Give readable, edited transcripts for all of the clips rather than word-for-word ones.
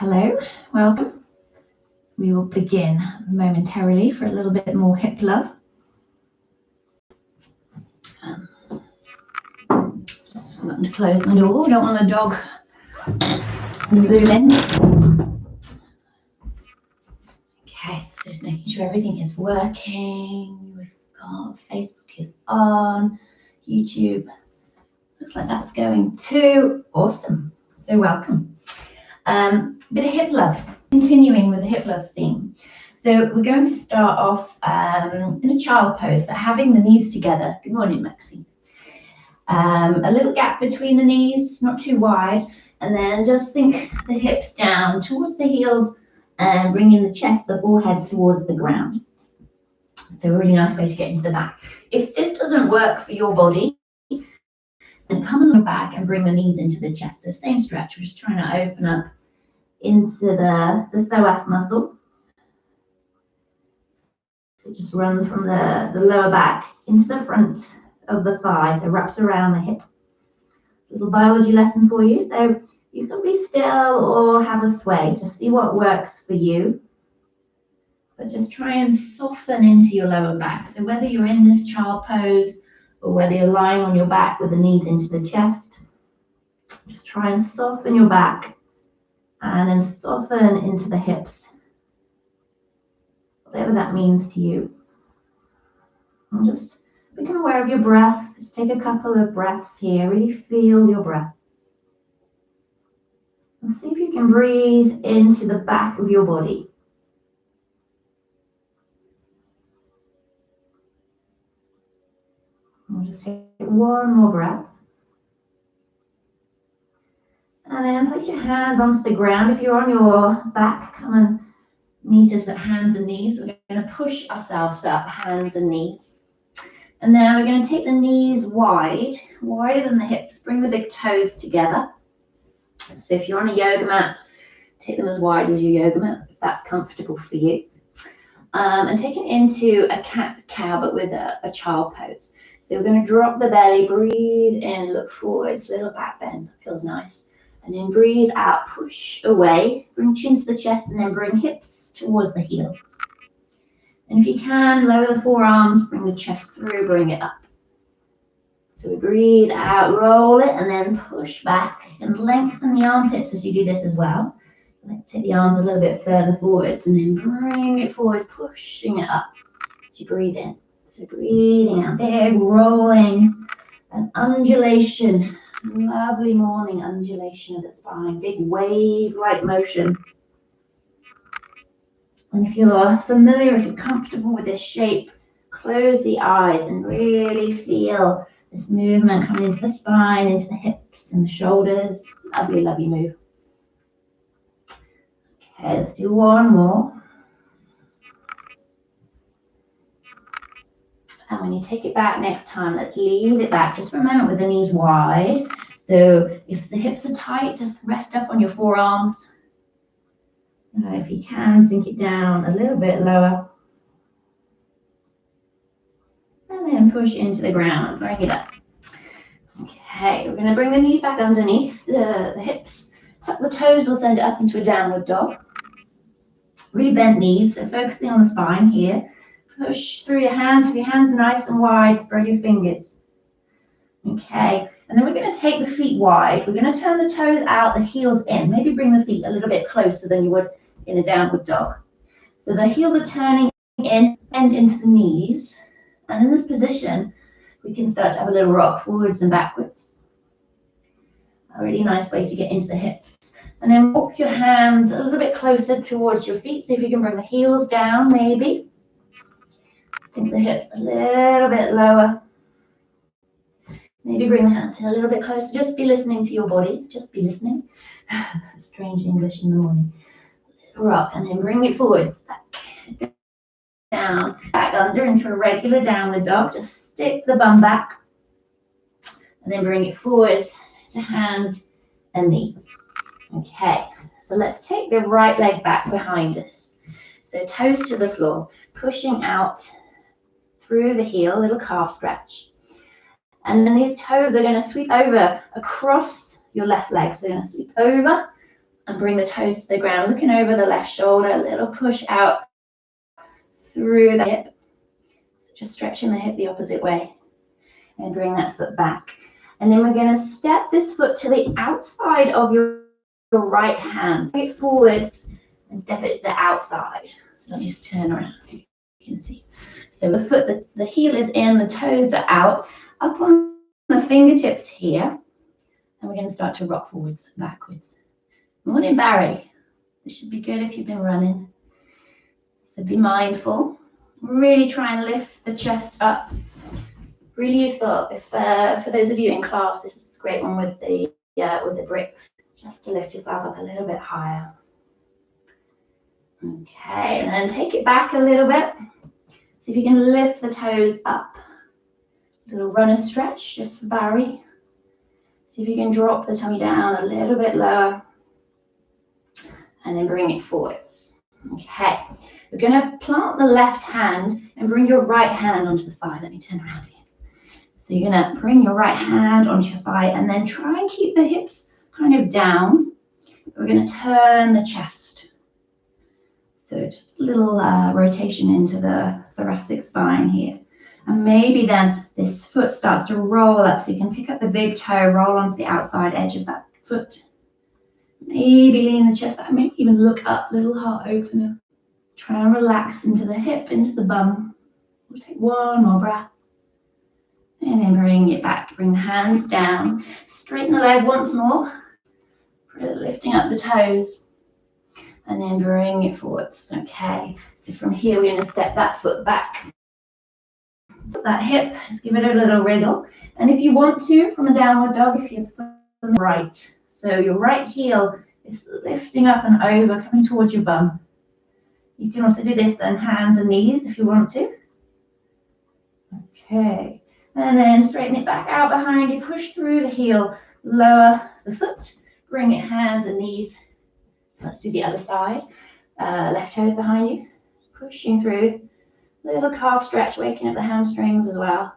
Hello, welcome. We will begin momentarily for a little bit more hip love. Just forgotten to close my door. Don't want the dog zoom in. Okay, just making sure everything is working. We've got Facebook is on, YouTube. Looks like that's going too. Awesome. So welcome. Bit of hip love. Continuing with the hip love theme. So we're going to start off in a child pose, but having the knees together. Good morning, Maxine. A little gap between the knees, not too wide, and then just sink the hips down towards the heels and bringing the chest, the forehead towards the ground. It's a really nice way to get into the back. If this doesn't work for your body, then come along back and bring the knees into the chest. So same stretch, we're just trying to open up into the psoas muscle. So it just runs from the lower back into the front of the thigh, so wraps around the hip. Little biology lesson for you. So you can be still or have a sway, just see what works for you. But just try and soften into your lower back. So whether you're in this child pose or whether you're lying on your back with the knees into the chest, just try and soften your back and then soften into the hips. Whatever that means to you. And just become aware of your breath. Just take a couple of breaths here. Really feel your breath. And see if you can breathe into the back of your body. We'll just take one more breath. And then place your hands onto the ground. If you're on your back, come and meet us at hands and knees. We're going to push ourselves up, hands and knees. And then we're going to take the knees wide, wider than the hips. Bring the big toes together. So if you're on a yoga mat, take them as wide as your yoga mat, if that's comfortable for you. And take it into a cat-cow, but with a child pose. So we're going to drop the belly, breathe in, look forwards, little back bend, feels nice. And then breathe out, push away, bring chin to the chest, and then bring hips towards the heels. And if you can, lower the forearms, bring the chest through, bring it up. So we breathe out, roll it, and then push back and lengthen the armpits as you do this as well. Let's take the arms a little bit further forwards and then bring it forwards, pushing it up as you breathe in. So breathing out, big rolling, an undulation, lovely morning undulation of the spine, big wave-like motion. And if you're familiar, if you're comfortable with this shape, close the eyes and really feel this movement coming into the spine, into the hips and the shoulders. Lovely, lovely move. Okay, let's do one more. And when you take it back next time, let's leave it back just for a moment with the knees wide. So if the hips are tight, just rest up on your forearms. If you can, sink it down a little bit lower. And then push into the ground, bring it up. Okay, we're going to bring the knees back underneath the hips. Tuck the toes, we'll send it up into a downward dog. Really bent knees, so focusing on the spine here. Push through your hands. Have your hands nice and wide, spread your fingers. Okay, and then we're going to take the feet wide. We're going to turn the toes out, the heels in. Maybe bring the feet a little bit closer than you would in a downward dog. So the heels are turning in and into the knees. And in this position, we can start to have a little rock forwards and backwards. A really nice way to get into the hips. And then walk your hands a little bit closer towards your feet. See if you can bring the heels down, maybe. Sink the hips a little bit lower. Maybe bring the hands in a little bit closer. Just be listening to your body. Just be listening. Strange English in the morning. Rock, and then bring it forwards. Back, down, back under into a regular downward dog. Just stick the bum back. And then bring it forwards to hands and knees. Okay, so let's take the right leg back behind us. So toes to the floor, pushing out through the heel, little calf stretch. And then these toes are going to sweep over across your left leg. So they're going to sweep over, and bring the toes to the ground, looking over the left shoulder, a little push out through the hip. So just stretching the hip the opposite way and bring that foot back. And then we're going to step this foot to the outside of your right hand. Bring it forwards and step it to the outside. So let me just turn around so you can see. So the foot, the heel is in, the toes are out, up on the fingertips here. And we're going to start to rock forwards, backwards. Morning, Barry. This should be good if you've been running. So be mindful. Really try and lift the chest up. Really useful if for those of you in class, this is a great one with the bricks, just to lift yourself up a little bit higher. Okay, and then take it back a little bit. See if you can lift the toes up. A little runner stretch just for Barry. See if you can drop the tummy down a little bit lower and then bring it forwards. Okay, we're going to plant the left hand and bring your right hand onto the thigh. Let me turn around here. So you're going to bring your right hand onto your thigh and then try and keep the hips kind of down. We're going to turn the chest. So just a little rotation into the thoracic spine here. And maybe then this foot starts to roll up, so you can pick up the big toe, roll onto the outside edge of that foot. Maybe lean the chest back, maybe even look up, little heart opener. Try and relax into the hip, into the bum. We'll take one more breath. And then bring it back, bring the hands down. Straighten the leg once more. Lifting up the toes. And then bring it forwards. Okay, so from here we're going to step that foot back. That hip, just give it a little wriggle. And if you want to, from a downward dog, if you're from the right. So your right heel is lifting up and over, coming towards your bum. You can also do this on hands and knees if you want to. Okay, and then straighten it back out behind you, push through the heel, lower the foot, bring it hands and knees. Let's do the other side. Left toes behind you, pushing through. Little calf stretch, waking up the hamstrings as well.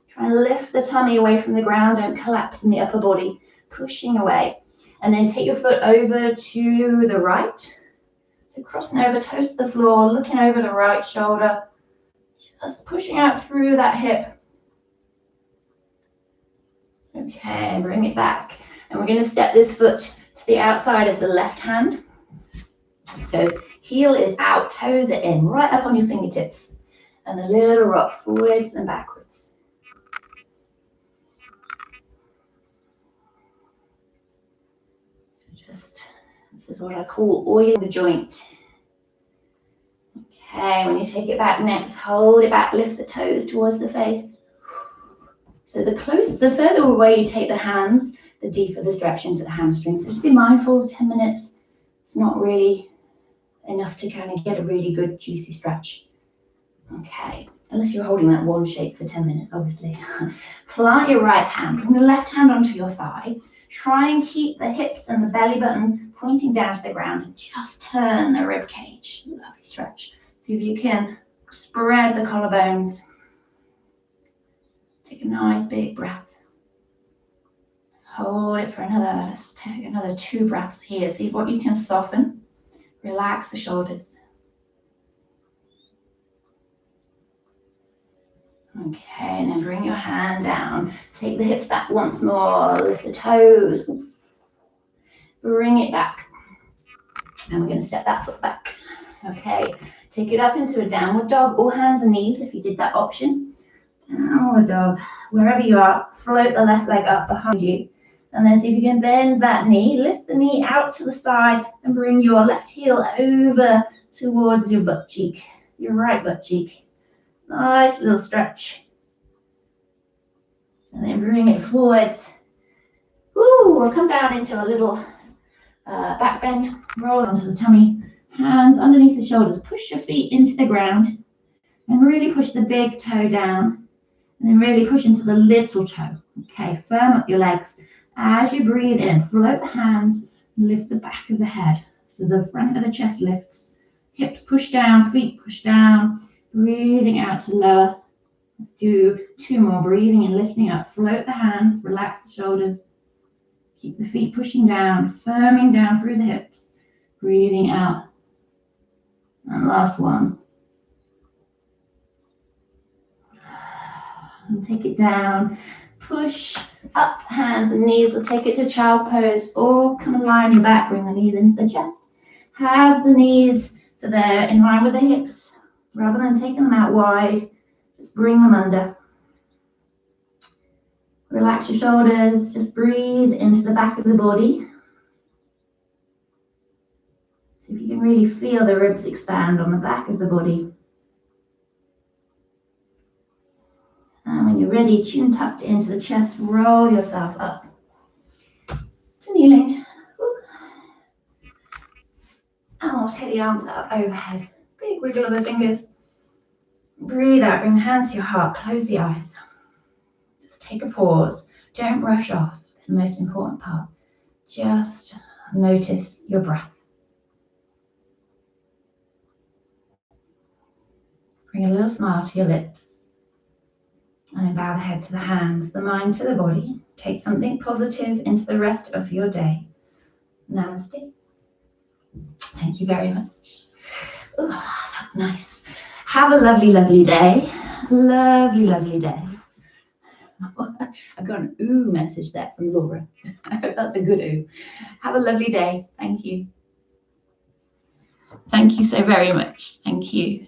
Try and lift the tummy away from the ground, don't collapse in the upper body, pushing away. And then take your foot over to the right. So crossing over, toes to the floor, looking over the right shoulder, just pushing out through that hip. Okay, bring it back. And we're going to step this foot to the outside of the left hand. So heel is out, toes are in, right up on your fingertips. And a little rock forwards and backwards. So just, this is what I call oiling the joint. Okay, when you take it back next, hold it back, lift the toes towards the face. So the further away you take the hands, the deeper the stretch into the hamstrings. So just be mindful, 10 minutes, it's not really enough to kind of get a really good juicy stretch. Okay, unless you're holding that one shape for 10 minutes, obviously. Plant your right hand, bring the left hand onto your thigh. Try and keep the hips and the belly button pointing down to the ground and just turn the rib cage. Lovely stretch. See if you can spread the collarbones. Take a nice big breath. Just hold it for let's take another 2 breaths here. See what you can soften. Relax the shoulders. Okay, and then bring your hand down. Take the hips back once more. Lift the toes. Bring it back. And we're going to step that foot back. Okay, take it up into a downward dog, or hands and knees if you did that option. Downward dog. Wherever you are, float the left leg up behind you. And then see if you can bend that knee. Lift the knee out to the side and bring your left heel over towards your butt cheek, your right butt cheek. Nice little stretch. And then bring it forwards. Ooh, we'll come down into a little back bend. Roll onto the tummy. Hands underneath the shoulders. Push your feet into the ground. And really push the big toe down. And then really push into the little toe. Okay, firm up your legs. As you breathe in, float the hands. Lift the back of the head. So the front of the chest lifts. Hips push down, feet push down. Breathing out to lower. Let's do 2 more. Breathing and lifting up. Float the hands. Relax the shoulders. Keep the feet pushing down, firming down through the hips. Breathing out. And last one. And take it down. Push up, hands and knees, or take it to child pose, or kind of lie on your back, bring the knees into the chest. Have the knees so they're in line with the hips. Rather than taking them out wide, just bring them under. Relax your shoulders, just breathe into the back of the body. See if you can really feel the ribs expand on the back of the body. And when you're ready, chin tucked into the chest, roll yourself up to kneeling. And we'll take the arms up overhead. Big wiggle of the fingers. Breathe out, bring the hands to your heart, close the eyes. Just take a pause. Don't rush off. It's the most important part. Just notice your breath. Bring a little smile to your lips. And then bow the head to the hands, the mind to the body. Take something positive into the rest of your day. Namaste. Thank you very much. Oh, that's nice. Have a lovely, lovely day. Lovely, lovely day. I've got an ooh message there from Laura. I hope that's a good ooh. Have a lovely day. Thank you. Thank you so very much. Thank you.